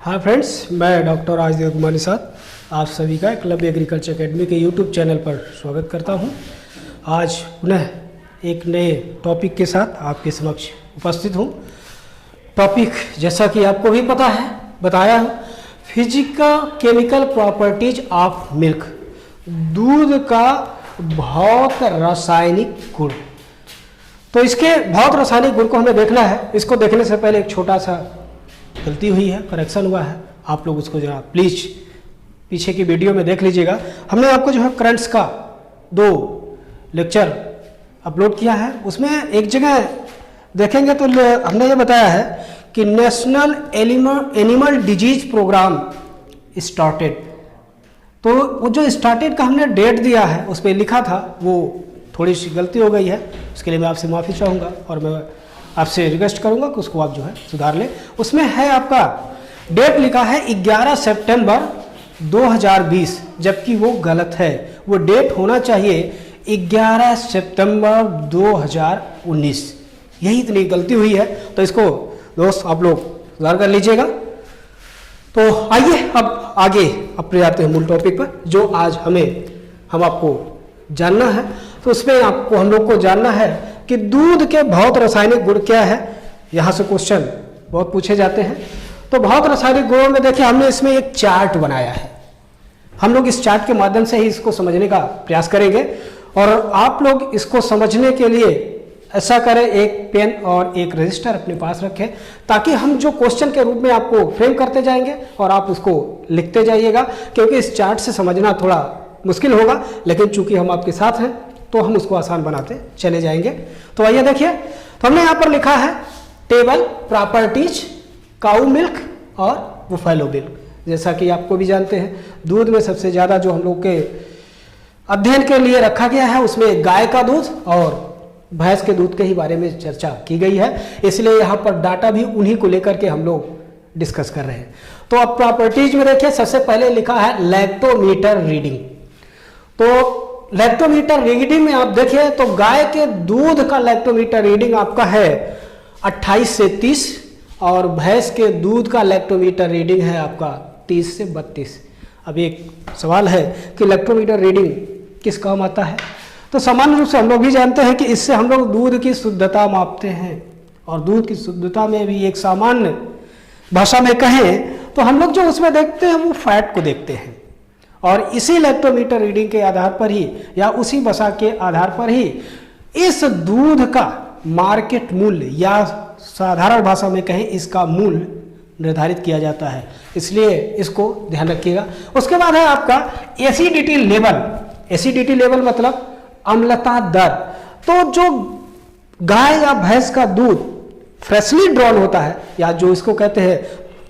हाँ फ्रेंड्स, मैं डॉक्टर राजदेव कुमार निषाद आप सभी का एकलव्य एग्रीकल्चर एकेडमी के यूट्यूब चैनल पर स्वागत करता हूँ। आज पुनः एक नए टॉपिक के साथ आपके समक्ष उपस्थित हूँ। टॉपिक जैसा कि आपको भी पता है, बताया हूँ, physical chemical properties of milk, दूध का भौत रासायनिक गुण। तो इसके भौत रासायनिक गुण को हमें देखना है। इसको देखने से पहले एक छोटा सा गलती हुई है, करेक्शन हुआ है, आप लोग उसको जरा प्लीज पीछे की वीडियो में देख लीजिएगा। हमने आपको जो है करंट्स का 2 लेक्चर अपलोड किया है, उसमें एक जगह देखेंगे तो हमने ये बताया है कि national animal disease programme started. तो वो जो स्टार्टेड का हमने डेट दिया है उस पर लिखा था, वो थोड़ी सी गलती हो गई है, उसके लिए मैं आपसे माफ़ी चाहूँगा और मैं आपसे रिक्वेस्ट करूंगा कि उसको आप जो है सुधार लें। उसमें है आपका डेट लिखा है 11 सितंबर 2020, जबकि वो गलत है। वो डेट होना चाहिए 11 सितंबर 2019। यही इतनी गलती हुई है, तो इसको दोस्त आप लोग सुधार कर लीजिएगा। तो आइए अब आगे अपने आते हैं मूल टॉपिक पर, जो आज हम आपको जानना है। तो उसमें आपको हम लोग को जानना है कि दूध के भौत रासायनिक गुण क्या है। यहाँ से क्वेश्चन बहुत पूछे जाते हैं। तो भौत रासायनिक गुणों में देखिए, हमने इसमें एक चार्ट बनाया है। हम लोग इस चार्ट के माध्यम से ही इसको समझने का प्रयास करेंगे और आप लोग इसको समझने के लिए ऐसा करें, एक पेन और एक रजिस्टर अपने पास रखें, ताकि हम जो क्वेश्चन के रूप में आपको फ्रेम करते जाएंगे और आप उसको लिखते जाइएगा। क्योंकि इस चार्ट से समझना थोड़ा मुश्किल होगा, लेकिन चूंकि हम आपके साथ हैं तो हम उसको आसान बनाते चले जाएंगे। तो आइए देखिए, तो हमने यहाँ पर लिखा है टेबल प्रॉपर्टीज काऊ मिल्क और बुफेलो मिल्क। जैसा कि आपको भी जानते हैं, दूध में सबसे ज़्यादा जो हम लोग के अध्ययन के लिए रखा गया है उसमें गाय का दूध और भैंस के दूध के ही बारे में चर्चा की गई है, इसलिए यहाँ पर डाटा भी उन्हीं को लेकर के हम लोग डिस्कस कर रहे हैं। तो अब प्रॉपर्टीज में देखिए, सबसे पहले लिखा है लैक्टोमीटर रीडिंग। तो लैक्टोमीटर रीडिंग में आप देखिए तो गाय के दूध का लैक्टोमीटर रीडिंग आपका है 28 से 30 और भैंस के दूध का लैक्टोमीटर रीडिंग है आपका 30 से 32। अब एक सवाल है कि लैक्टोमीटर रीडिंग किस काम आता है। तो सामान्य रूप से हम लोग भी जानते हैं कि इससे हम लोग दूध की शुद्धता मापते हैं, और दूध की शुद्धता में भी एक सामान्य भाषा में कहें तो हम लोग जो उसमें देखते हैं वो फैट को देखते हैं, और इसी लैक्टोमीटर रीडिंग के आधार पर ही या उसी वसा के आधार पर ही इस दूध का मार्केट मूल्य या साधारण भाषा में कहें इसका मूल्य निर्धारित किया जाता है। इसलिए इसको ध्यान रखिएगा। उसके बाद है आपका एसिडिटी लेवल। एसिडिटी लेवल मतलब अम्लता दर। तो जो गाय या भैंस का दूध फ्रेशली ड्रॉन होता है, या जो इसको कहते हैं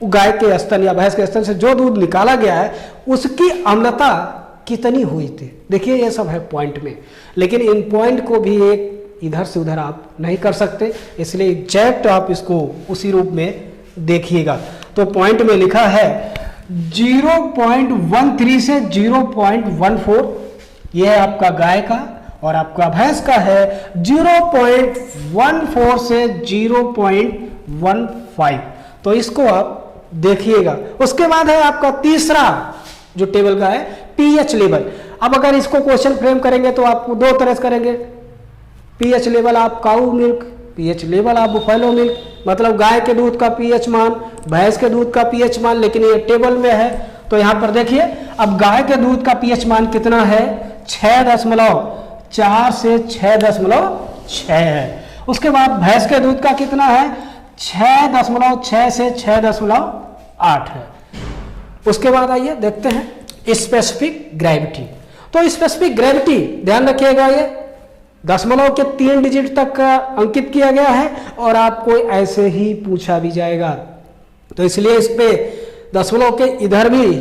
गाय के स्तन या भैंस के स्तन से जो दूध निकाला गया है उसकी अम्लता कितनी हुई थी, देखिए ये सब है पॉइंट में। लेकिन इन पॉइंट को भी एक इधर से उधर आप नहीं कर सकते, इसलिए एग्जैक्ट आप इसको उसी रूप में देखिएगा। तो पॉइंट में लिखा है 0.13 से 0.14, यह है आपका गाय का, और आपका भैंस का है 0.14 से 0.15। तो इसको आप देखिएगा। उसके बाद है आपका तीसरा जो टेबल का है पीएच लेवल। अब अगर इसको क्वेश्चन फ्रेम करेंगे तो आप 2 तरह से करेंगे। पीएच लेवल आप काऊ मिल्क, पीएच लेवल आप बुफेलो मिल्क, मतलब गाय के दूध का पीएच मान, भैंस के दूध का पीएच मान, लेकिन ये टेबल में है। तो यहाँ पर देखिए, अब गाय के दूध का पीएच मान कितना है, 6.4 से 6.6 है। उसके बाद भैंस के दूध का कितना है, 6.6 से 6.8 है। उसके बाद आइए देखते हैं स्पेसिफिक ग्रेविटी। तो स्पेसिफिक ग्रेविटी ध्यान रखिएगा, ये दशमलव के 3 डिजिट तक का अंकित किया गया है और आपको ऐसे ही पूछा भी जाएगा। तो इसलिए इस पे दशमलव के इधर भी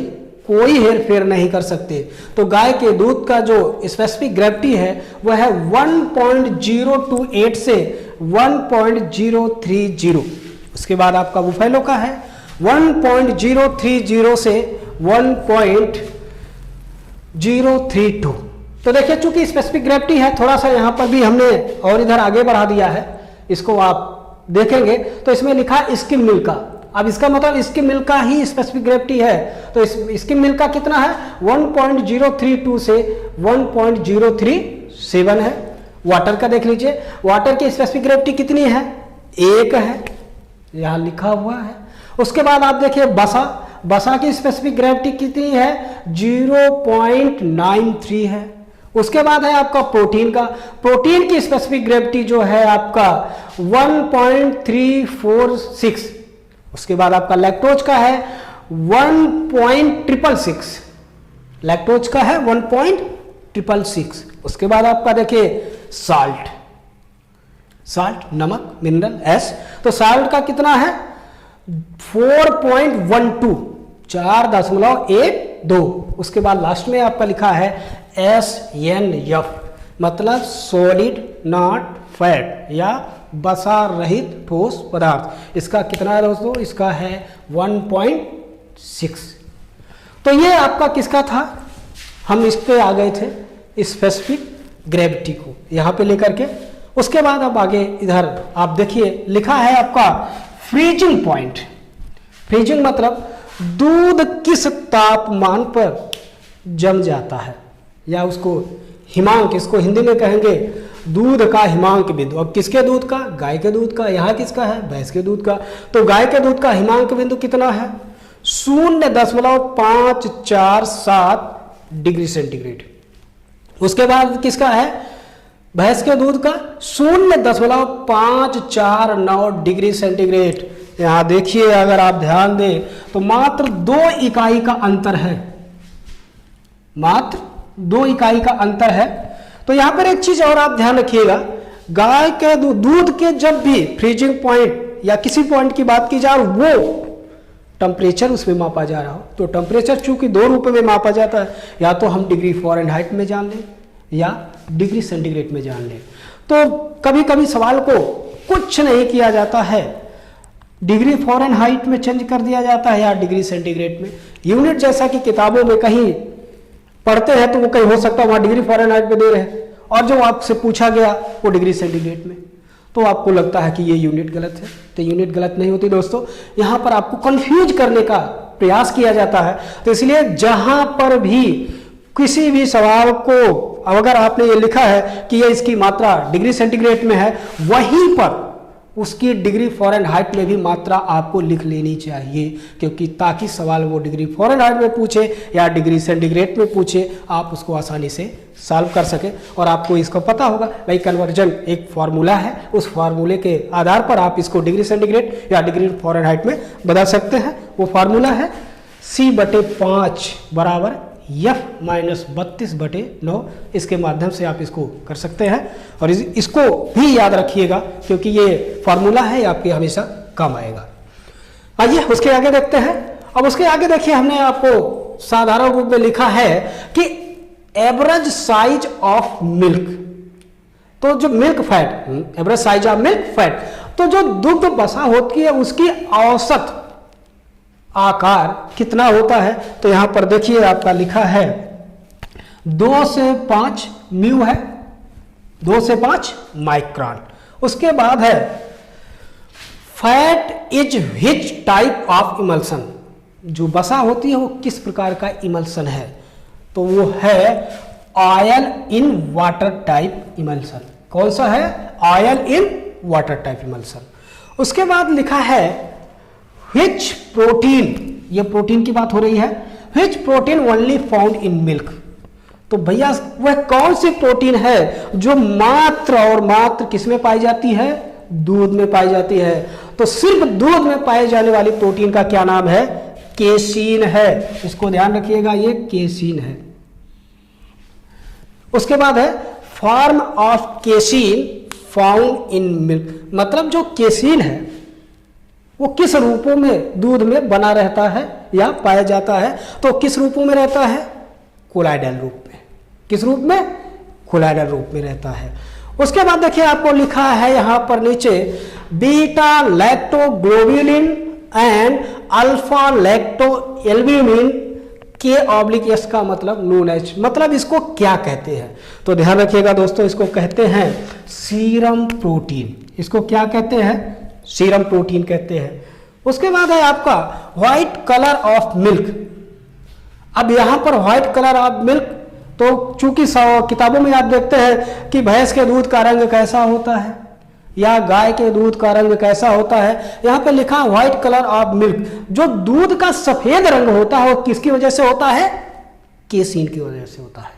कोई हेरफेर नहीं कर सकते। तो गाय के दूध का जो स्पेसिफिक ग्रेविटी है वह है 1.028 से 1.030। उसके बाद आपका बुफेलो का है 1.030 से 1.032। तो देखिए, चूंकि स्पेसिफिक ग्रेविटी है, थोड़ा सा यहाँ पर भी हमने और इधर आगे बढ़ा दिया है, इसको आप देखेंगे तो इसमें लिखा स्किम मिल्क का अब इसका मतलब स्किम मिल्क का ही स्पेसिफिक ग्रेविटी है, तो स्किम मिल्क का कितना है 1.032 से 1.037 है। वाटर का देख लीजिए, वाटर की स्पेसिफिक ग्रेविटी कितनी है 1 है, यहां लिखा हुआ है। उसके बाद आप देखिए बसा की स्पेसिफिक ग्रेविटी कितनी है 0.93 है। उसके बाद है आपका प्रोटीन की स्पेसिफिक ग्रेविटी जो है आपका 1.346। उसके बाद आपका लैक्टोज का है 1.666, लैक्टोज का है 1.666। उसके बाद आपका देखिए साल्ट नमक मिनरल S, तो साल्ट का कितना है 4.12 4.12। उसके बाद लास्ट में आपका लिखा है SNF, मतलब सॉलिड नॉट फैट या बसा रहित ठोस पदार्थ। इसका कितना है दोस्तों, इसका है 1.6। तो ये आपका किसका था, हम इस पे आ गए थे स्पेसिफिक ग्रेविटी को यहां पे लेकर के। उसके बाद अब आगे इधर आप देखिए लिखा है आपका फ्रीजिंग पॉइंट। फ्रीजिंग मतलब दूध किस तापमान पर जम जाता है, या उसको हिमांक, इसको हिंदी में कहेंगे दूध का हिमांक बिंदु। अब किसके दूध का, गाय के दूध का, यहाँ किसका है भैंस के दूध का। तो गाय के दूध का हिमांक बिंदु कितना है 0.547 डिग्री सेंटीग्रेड। उसके बाद किसका है भैंस के दूध का 0.549 डिग्री सेंटीग्रेड। यहां देखिए अगर आप ध्यान दें तो मात्र 2 इकाई का अंतर है, मात्र 2 इकाई का अंतर है। तो यहां पर एक चीज और आप ध्यान रखिएगा, गाय के दूध के जब भी फ्रीजिंग पॉइंट या किसी पॉइंट की बात की जाए वो टेम्परेचर उसमें मापा जा रहा हो, तो टेम्परेचर चूंकि 2 रूप में मापा जाता है, या तो हम डिग्री फ़ारेनहाइट में जान लें या डिग्री सेंटीग्रेड में जान लें। तो कभी कभी सवाल को कुछ नहीं किया जाता है, डिग्री फ़ारेनहाइट में चेंज कर दिया जाता है या डिग्री सेंटीग्रेड में। यूनिट जैसा कि किताबों में कहीं पढ़ते हैं तो वो कहीं हो सकता है वहाँ डिग्री फ़ारेनहाइट में दे रहे हैं, और जो आपसे पूछा गया वो डिग्री सेंटीग्रेड में, तो आपको लगता है कि ये यूनिट गलत है। तो यूनिट गलत नहीं होती दोस्तों, यहाँ पर आपको कंफ्यूज करने का प्रयास किया जाता है। तो इसलिए जहाँ पर भी किसी भी सवाल को अगर आपने ये लिखा है कि ये इसकी मात्रा डिग्री सेंटीग्रेड में है, वहीं पर उसकी डिग्री फ़ारेनहाइट में भी मात्रा आपको लिख लेनी चाहिए, क्योंकि ताकि सवाल वो डिग्री फ़ारेनहाइट में पूछे या डिग्री सेंटीग्रेड में पूछे, आप उसको आसानी से सॉल्व कर सके। और आपको इसको पता होगा भाई कन्वर्जन एक फार्मूला है, उस फार्मूले के आधार पर आप इसको डिग्री सेंटीग्रेड या डिग्री फ़ारेनहाइट में बदल सकते हैं। वो फार्मूला है C/5 बराबर F-32/9। इसके माध्यम से आप इसको कर सकते हैं, और इसको भी याद रखिएगा क्योंकि ये फार्मूला है, आपके हमेशा काम आएगा। आइए उसके आगे देखते हैं। अब उसके आगे देखिए हमने आपको साधारण रूप में लिखा है कि एवरेज साइज ऑफ मिल्क, तो जो milk fat, average size of milk fat, तो जो दुग्ध वसा होती है उसकी औसत आकार कितना होता है। तो यहां पर देखिए आपका लिखा है 2 से 5 म्यू है, 2 से 5 माइक्रोन। उसके बाद है fat is which type of emulsion, जो वसा होती है वो किस प्रकार का इमल्सन है, तो वो है oil in water type emulsion. कौन सा है oil in water type emulsion. उसके बाद लिखा है व्हिच प्रोटीन, ये प्रोटीन की बात हो रही है, which protein only found in milk. तो भैया वह कौन सी प्रोटीन है जो मात्र और मात्र किसमें पाई जाती है, दूध में पाई जाती है। तो सिर्फ दूध में पाए जाने वाली प्रोटीन का क्या नाम है, केसीन है। इसको ध्यान रखिएगा, ये केसीन है। उसके बाद है form of casein found in milk, मतलब जो केसीन है वो किस रूपों में दूध में बना रहता है या पाया जाता है। तो किस रूपों में रहता है, कोलाइडल रूप में। किस रूप में, कोलाइडल रूप में रहता है। उसके बाद देखिए आपको लिखा है यहां पर नीचे beta lactoglobulin and alpha lactoalbumin K/S का मतलब नोन एज, मतलब इसको क्या कहते हैं। तो ध्यान रखिएगा दोस्तों, इसको कहते हैं सीरम प्रोटीन। इसको क्या कहते हैं, सीरम प्रोटीन कहते हैं। उसके बाद है आपका व्हाइट कलर ऑफ मिल्क। अब यहाँ पर व्हाइट कलर ऑफ मिल्क, तो चूंकि किताबों में आप देखते हैं कि भैंस के दूध का रंग कैसा होता है या गाय के दूध का रंग कैसा होता है, यहाँ पे लिखा व्हाइट कलर ऑफ मिल्क। जो दूध का सफेद रंग होता है वो किसकी वजह से होता है? केसीन की वजह से होता है।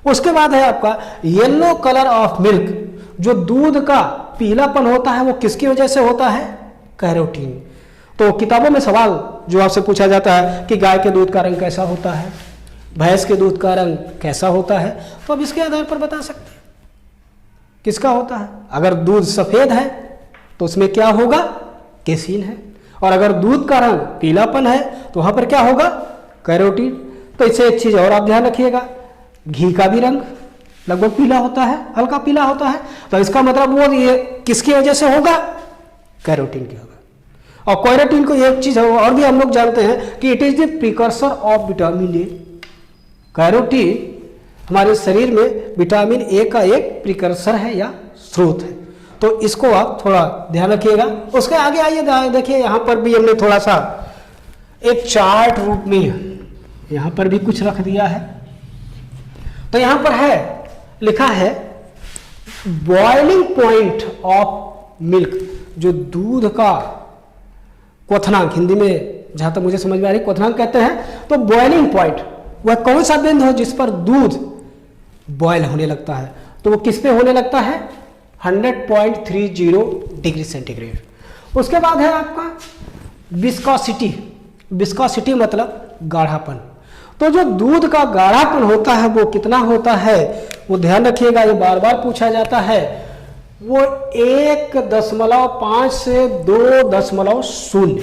उसके बाद है आपका येलो कलर ऑफ मिल्क। जो दूध का पीलापन होता है वो किसकी वजह से होता है? कैरोटीन। तो किताबों में सवाल जो आपसे पूछा जाता है कि गाय के दूध का रंग कैसा होता है, भैंस के दूध का रंग कैसा होता है, तो अब इसके आधार पर बता सकते हैं किसका होता है। अगर दूध सफेद है तो उसमें क्या होगा? केसीन है। और अगर दूध का रंग पीलापन है तो वहां पर क्या होगा? कैरोटीन। तो इससे एक चीज और आप ध्यान रखिएगा, घी का भी रंग लगभग पीला होता है, हल्का पीला होता है, तो इसका मतलब वो ये किसकी वजह से होगा? कैरोटीन की होगा। और कैरोटीन को एक चीज और भी हम लोग जानते हैं कि it is the precursor of vitamin A. Carotene हमारे शरीर में विटामिन ए का एक प्रिकर्सर है या स्रोत है, तो इसको आप थोड़ा ध्यान रखिएगा। उसके आगे आइए, देखिए यहाँ पर भी हमने थोड़ा सा एक चार्ट रूप में यहाँ पर भी कुछ रख दिया है। तो यहाँ पर है, लिखा है बॉइलिंग पॉइंट ऑफ मिल्क। जो दूध का क्वथनांक, हिंदी में जहां तक मुझे समझ में आ रही क्वथनांक कहते हैं, तो बॉइलिंग पॉइंट वह कौन सा बिंदु है जिस पर दूध बॉयल होने लगता है? तो वो किस पे होने लगता है? 100.30 डिग्री सेंटीग्रेड। उसके बाद है आपका विस्कोसिटी। विस्कोसिटी मतलब गाढ़ापन। तो जो दूध का गाढ़ापन होता है वो कितना होता है? वो ध्यान रखिएगा, ये बार बार पूछा जाता है। वो 1.5 से 2.0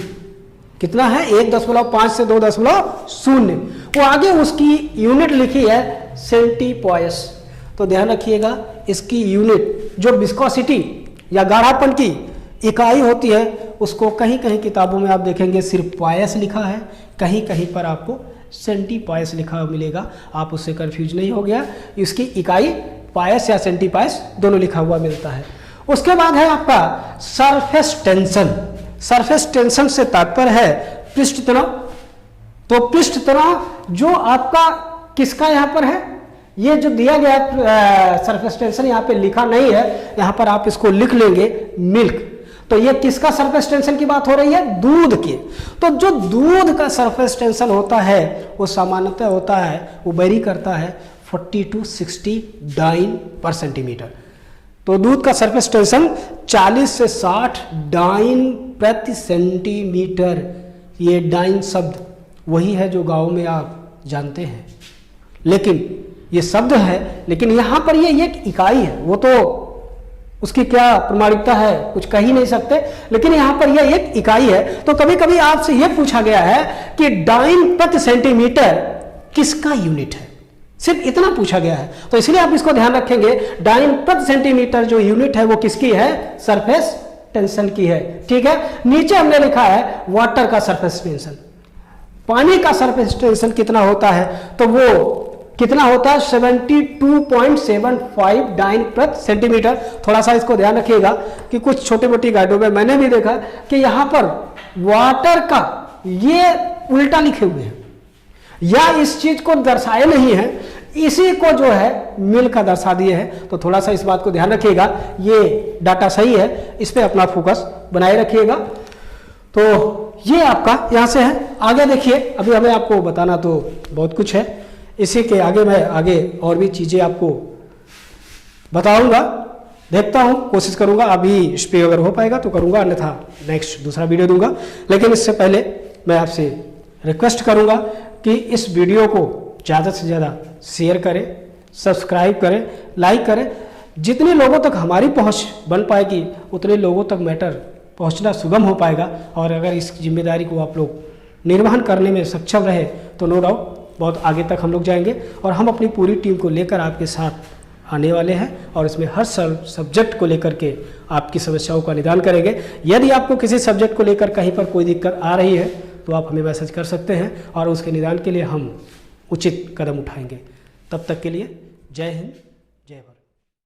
कितना है? 1.5 से 2.0। वो आगे उसकी यूनिट लिखी है सेंटीपॉयस। तो ध्यान रखिएगा, इसकी यूनिट जो विस्कोसिटी या गाढ़ापन की इकाई होती है उसको कहीं कहीं किताबों में आप देखेंगे सिर्फ पॉयस लिखा है, कहीं कहीं पर आपको सेंटीपॉयस लिखा मिलेगा। आप उससे कंफ्यूज नहीं हो गया, इसकी इकाई पायस या सेंटीपायस दोनों लिखा हुआ मिलता है। उसके बाद है आपका सरफेस टेंशन। सरफेस टेंशन से तात्पर्य है पृष्ठ तनाव। तो पृष्ठ तनाव जो आपका किसका यहाँ पर है, ये जो दिया गया सरफेस टेंशन यहाँ पे लिखा नहीं है, यहाँ पर आप इसको लिख लेंगे मिल्क। तो ये किसका सरफेस टेंशन की बात हो रही है? दूध की। तो जो दूध का सरफेस टेंशन होता है वो सामान्यतः होता है, वो वेरी करता है 40 to 60 डाइन पर सेंटीमीटर। तो दूध का सरफेस टेंशन 40 से 60 डाइन प्रति सेंटीमीटर। ये डाइन शब्द वही है जो गांव में आप जानते हैं, लेकिन ये शब्द है, लेकिन यहाँ पर ये एक इकाई है। वो तो उसकी क्या प्रमाणिकता है कुछ कह ही नहीं सकते, लेकिन यहाँ पर यह एक इकाई है। तो कभी कभी आपसे यह पूछा गया है कि डाइन प्रति सेंटीमीटर किसका यूनिट है, सिर्फ इतना पूछा गया है। तो इसलिए आप इसको ध्यान रखेंगे, डाइन प्रति सेंटीमीटर जो यूनिट है वो किसकी है? सरफेस टेंशन की है। ठीक है, नीचे हमने लिखा है वाटर का सरफेस टेंशन। पानी का सरफेस टेंशन कितना होता है? तो वो कितना होता है? 72.75 डाइन प्रति सेंटीमीटर। थोड़ा सा इसको ध्यान रखिएगा कि कुछ छोटी मोटी गाइडों में मैंने भी देखा कि यहाँ पर वाटर का ये उल्टा लिखे हुए हैं या इस चीज को दर्शाए नहीं है, इसी को जो है मिल का दर्शा दिए हैं। तो थोड़ा सा इस बात को ध्यान रखिएगा, ये डाटा सही है, इस पे अपना फोकस बनाए रखिएगा। तो ये आपका यहाँ से है। आगे देखिए, अभी हमें आपको बताना तो बहुत कुछ है, इसी के आगे मैं आगे और भी चीज़ें आपको बताऊंगा, देखता हूं, कोशिश करूंगा। अभी इस पर अगर हो पाएगा तो करूंगा, अन्यथा नेक्स्ट दूसरा वीडियो दूंगा। लेकिन इससे पहले मैं आपसे रिक्वेस्ट करूंगा कि इस वीडियो को ज़्यादा से ज़्यादा शेयर करें, सब्सक्राइब करें, लाइक करें। जितने लोगों तक हमारी पहुंच बन पाएगी उतने लोगों तक मैटर पहुंचना सुगम हो पाएगा। और अगर इस जिम्मेदारी को आप लोग निर्वहन करने में सक्षम रहे तो नो डाउट बहुत आगे तक हम लोग जाएंगे। और हम अपनी पूरी टीम को लेकर आपके साथ आने वाले हैं और इसमें हर सब्जेक्ट को लेकर के आपकी समस्याओं का निदान करेंगे। यदि आपको किसी सब्जेक्ट को लेकर कहीं पर कोई दिक्कत आ रही है तो आप हमें मैसेज कर सकते हैं और उसके निदान के लिए हम उचित कदम उठाएंगे। तब तक के लिए जय हिंद।